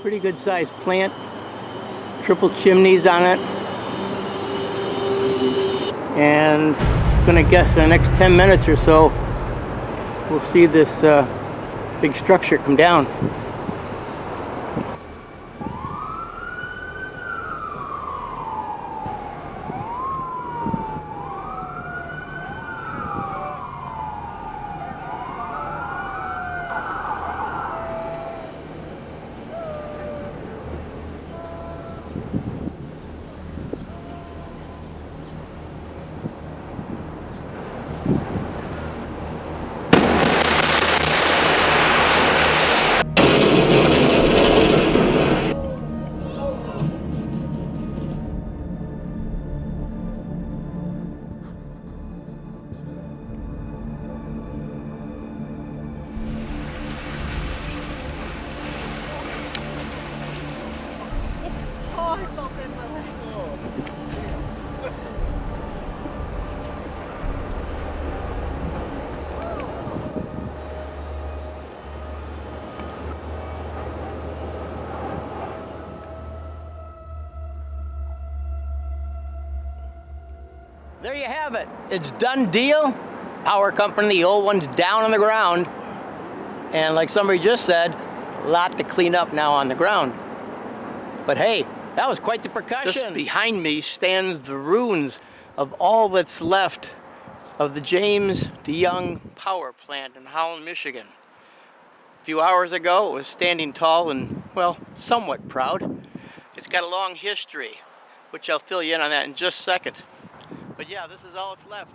Pretty good sized plant. Triple chimneys on it. And I'm gonna guess in the next 10 minutes or so, we'll see this big structure come down. There you have it. It's done deal. Power company, the old one's down on the ground. And like somebody just said, a lot to clean up now on the ground. But hey, that was quite the percussion. Just behind me stands the ruins of all that's left of the James DeYoung power plant in Holland, Michigan. A few hours ago, it was standing tall and, well, somewhat proud. It's got a long history, which I'll fill you in on that in just a second. But yeah, this is all that's left.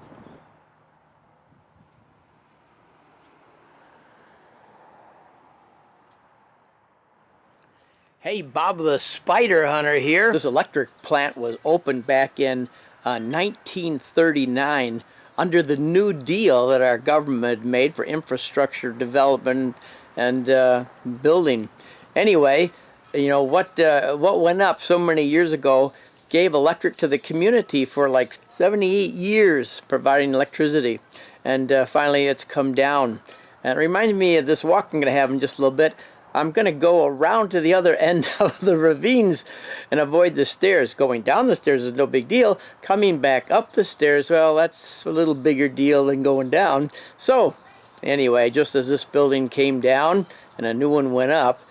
Hey, Bob the Spider Hunter here. This electric plant was opened back in 1939 under the New Deal that our government made for infrastructure development and building. Anyway, you know, what went up so many years ago gave electric to the community for like 78 years, providing electricity. And finally it's come down. And it reminds me of this walk I'm going to have in just a little bit. I'm going to go around to the other end of the ravines and avoid the stairs. Going down the stairs is no big deal. Coming back up the stairs, well, that's a little bigger deal than going down. So anyway, just as this building came down and a new one went up,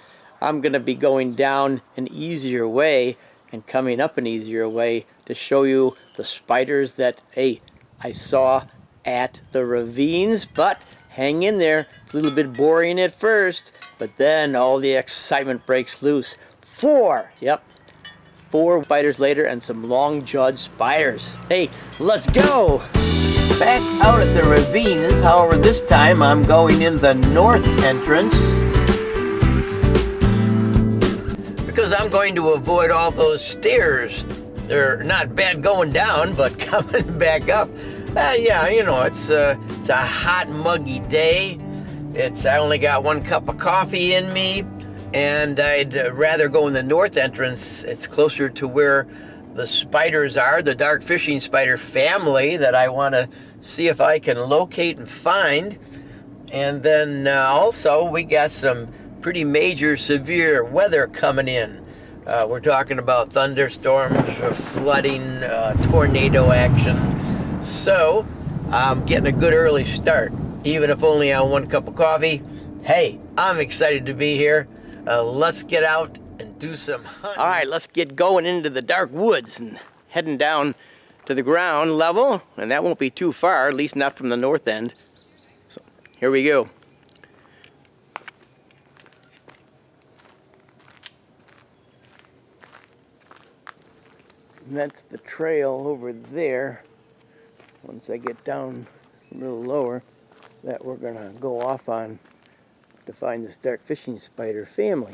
I'm going to be going down an easier way and coming up an easier way to show you the spiders that, hey, I saw at the ravines. But hang in there, it's a little bit boring at first, but then all the excitement breaks loose. Four spiders later and some longjawed spiders. Hey, let's go! Back out at the ravines, however this time I'm going in the north entrance, because I'm going to avoid all those stairs. They're not bad going down, but coming back up, yeah, you know, it's a hot, muggy day. I only got 1 cup of coffee in me, and I'd rather go in the north entrance. It's closer to where the spiders are, the dark fishing spider family that I want to see if I can locate and find. And then also we got some pretty major severe weather coming in. We're talking about thunderstorms, flooding, tornado action. So I'm getting a good early start, even if only on 1 cup of coffee. Hey, I'm excited to be here. Let's get out and do some hunting. All right, let's get going into the dark woods and heading down to the ground level, and that won't be too far, at least not from the north end. So here we go. And that's the trail over there. Once I get down a little lower, that we're gonna go off on to find this dark fishing spider family.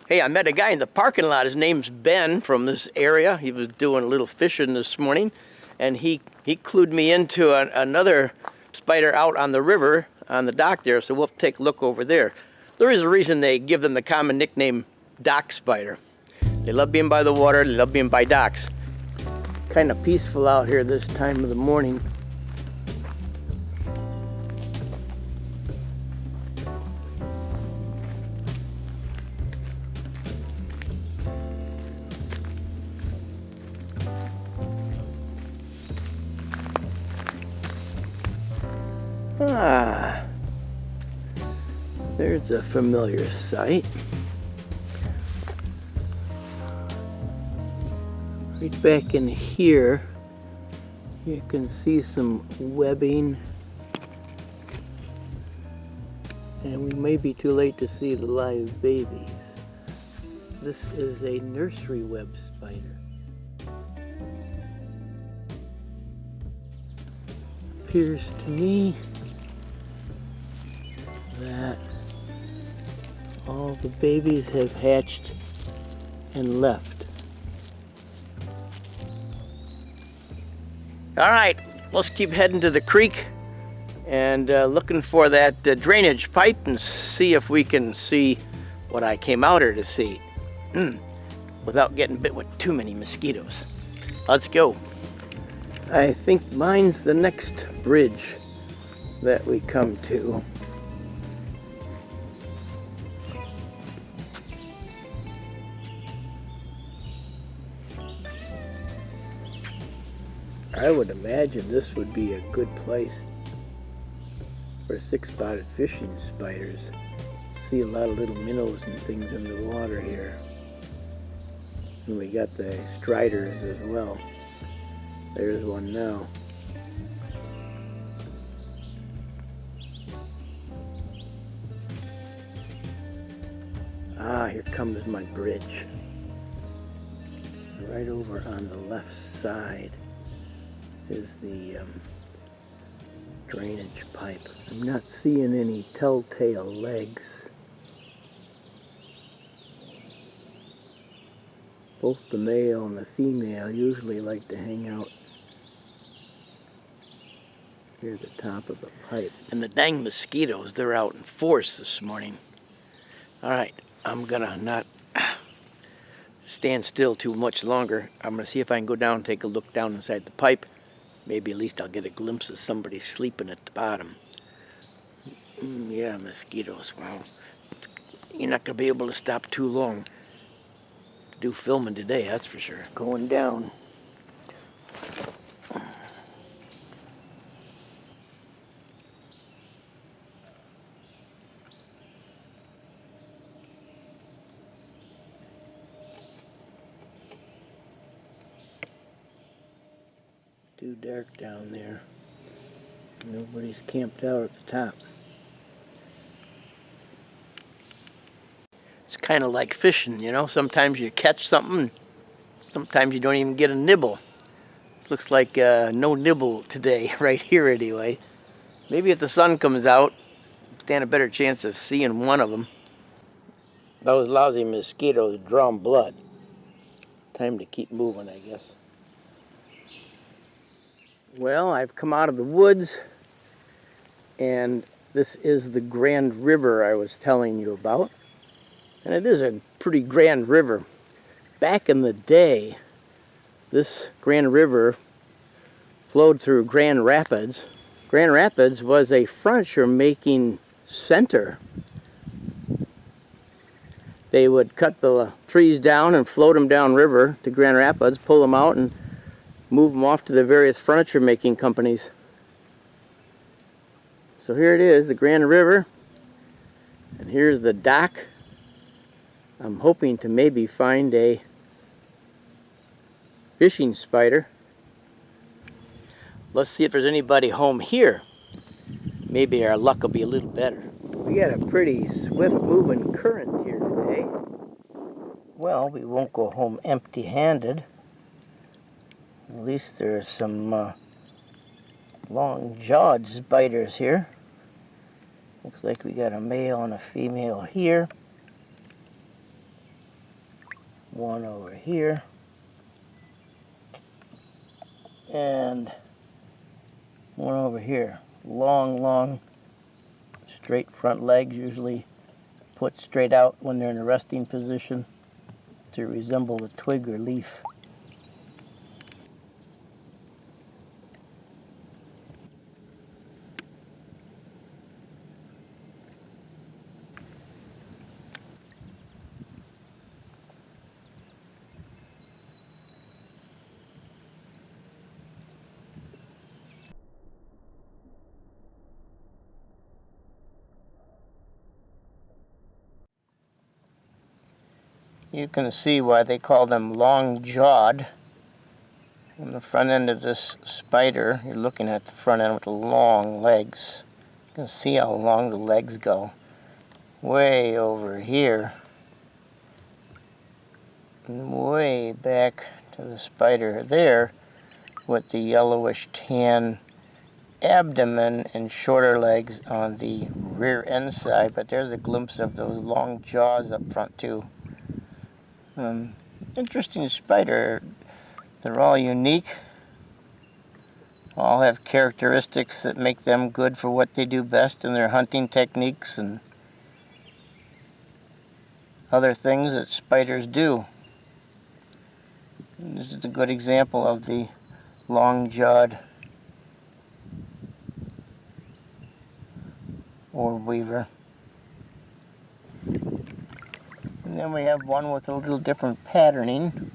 Hey, I met a guy in the parking lot. His name's Ben from this area. He was doing a little fishing this morning, and he clued me into another spider out on the river on the dock there, so we'll take a look over there. There is a reason they give them the common nickname dock spider. They love being by the water, they love being by docks. Kind of peaceful out here this time of the morning. Ah, there's a familiar sight. Right back in here, you can see some webbing. And we may be too late to see the live babies. This is a nursery web spider. Appears to me that all the babies have hatched and left. All right, let's keep heading to the creek and looking for that drainage pipe and see if we can see what I came out here to see without getting bit with too many mosquitoes. Let's go. I think mine's the next bridge that we come to. I would imagine this would be a good place for six-spotted fishing spiders. See a lot of little minnows and things in the water here. And we got the striders as well. There's one now. Ah, here comes my bridge. Right over on the left side is the drainage pipe. I'm not seeing any telltale legs. Both the male and the female usually like to hang out here at the top of the pipe. And the dang mosquitoes, they're out in force this morning. All right, I'm gonna not stand still too much longer. I'm gonna see if I can go down and take a look down inside the pipe. Maybe at least I'll get a glimpse of somebody sleeping at the bottom. Yeah, mosquitoes, wow. You're not gonna be able to stop too long to do filming today, that's for sure. Going down. Too dark down there. Nobody's camped out at the top. It's kind of like fishing, you know? Sometimes you catch something, sometimes you don't even get a nibble. It looks like no nibble today, right here anyway. Maybe if the sun comes out, stand a better chance of seeing one of them. Those lousy mosquitoes drawing blood. Time to keep moving, I guess. Well, I've come out of the woods, and this is the Grand River I was telling you about. And it is a pretty grand river. Back in the day, this Grand River flowed through Grand Rapids. Grand Rapids was a furniture making center. They would cut the trees down and float them down river to Grand Rapids, pull them out and move them off to the various furniture making companies. So here it is, the Grand River, and here's the dock. I'm hoping to maybe find a fishing spider. Let's see if there's anybody home here. Maybe our luck will be a little better. We got a pretty swift moving current here today. Well, we won't go home empty-handed. At least there's some long-jawed spiders here. Looks like we got a male and a female here. One over here. And one over here. Long, straight front legs, usually put straight out when they're in a resting position to resemble a twig or leaf. You can see why they call them long-jawed. On the front end of this spider, you're looking at the front end with the long legs. You can see how long the legs go. Way over here. And way back to the spider there with the yellowish tan abdomen and shorter legs on the rear end side. But there's a glimpse of those long jaws up front too. Interesting spider. They're all unique. All have characteristics that make them good for what they do best in their hunting techniques and other things that spiders do. And this is a good example of the long-jawed orbweaver. And then we have one with a little different patterning.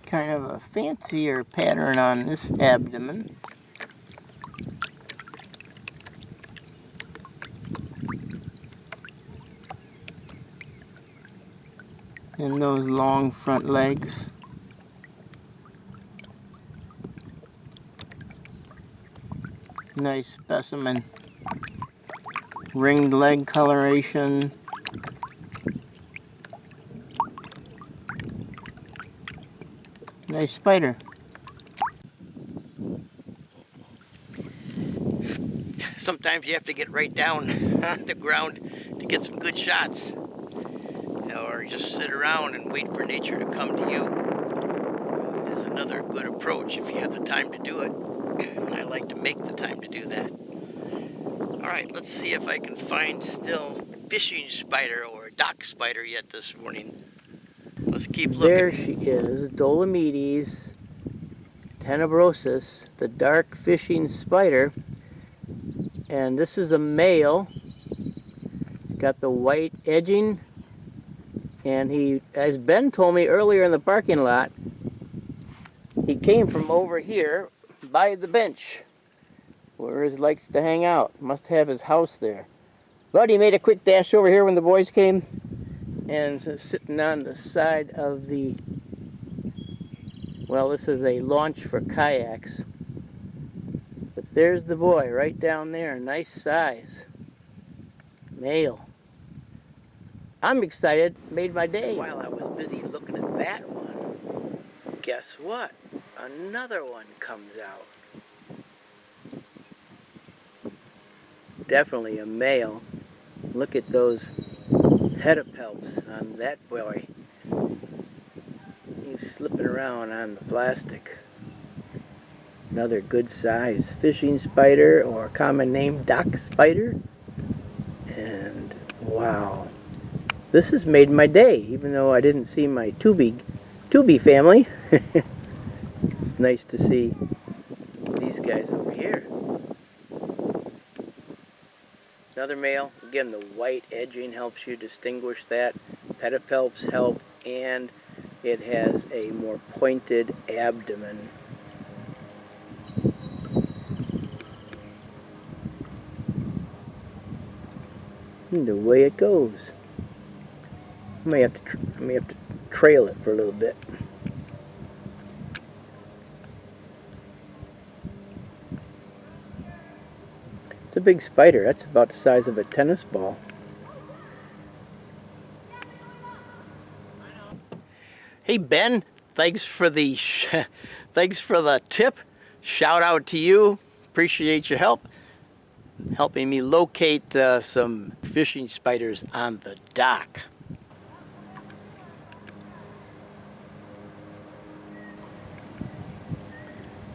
Kind of a fancier pattern on this abdomen. And those long front legs. Nice specimen. Ringed leg coloration. Nice spider. Sometimes you have to get right down on the ground to get some good shots. Or just sit around and wait for nature to come to you. Is another good approach if you have the time to do it. I like to make the time to do that. Alright, let's see if I can find still fishing spider or dock spider yet this morning. Let's keep looking. There she is, Dolomedes tenebrosus, the dark fishing spider. And this is a male. It's got the white edging. And he, as Ben told me earlier in the parking lot, he came from over here by the bench where he likes to hang out. Must have his house there. But he made a quick dash over here when the boys came and is sitting on the side of the, well, this is a launch for kayaks. But there's the boy right down there, nice size. Male. I'm excited, made my day. While I was busy looking at that one, guess what? Another one comes out. Definitely a male. Look at those pedipalps on that boy. He's slipping around on the plastic. Another good size fishing spider, or common name dock spider. And wow. This has made my day, even though I didn't see my Tubi family. It's nice to see these guys over here. Another male. Again, the white edging helps you distinguish that. Pedipalps help, and it has a more pointed abdomen. And the way it goes. I may have to trail it for a little bit. It's a big spider. That's about the size of a tennis ball. Hey Ben, thanks for the tip. Shout out to you. Appreciate your help. Helping me locate some fishing spiders on the dock.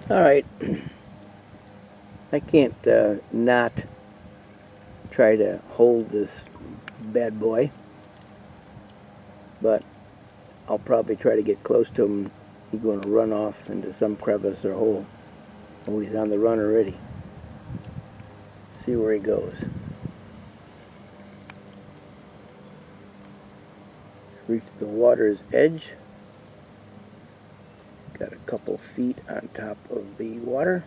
All right, I can't not try to hold this bad boy, but I'll probably try to get close to him. He's going to run off into some crevice or hole. Oh, he's on the run already. See where he goes. Reach the water's edge. Got a couple feet on top of the water.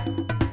Bye.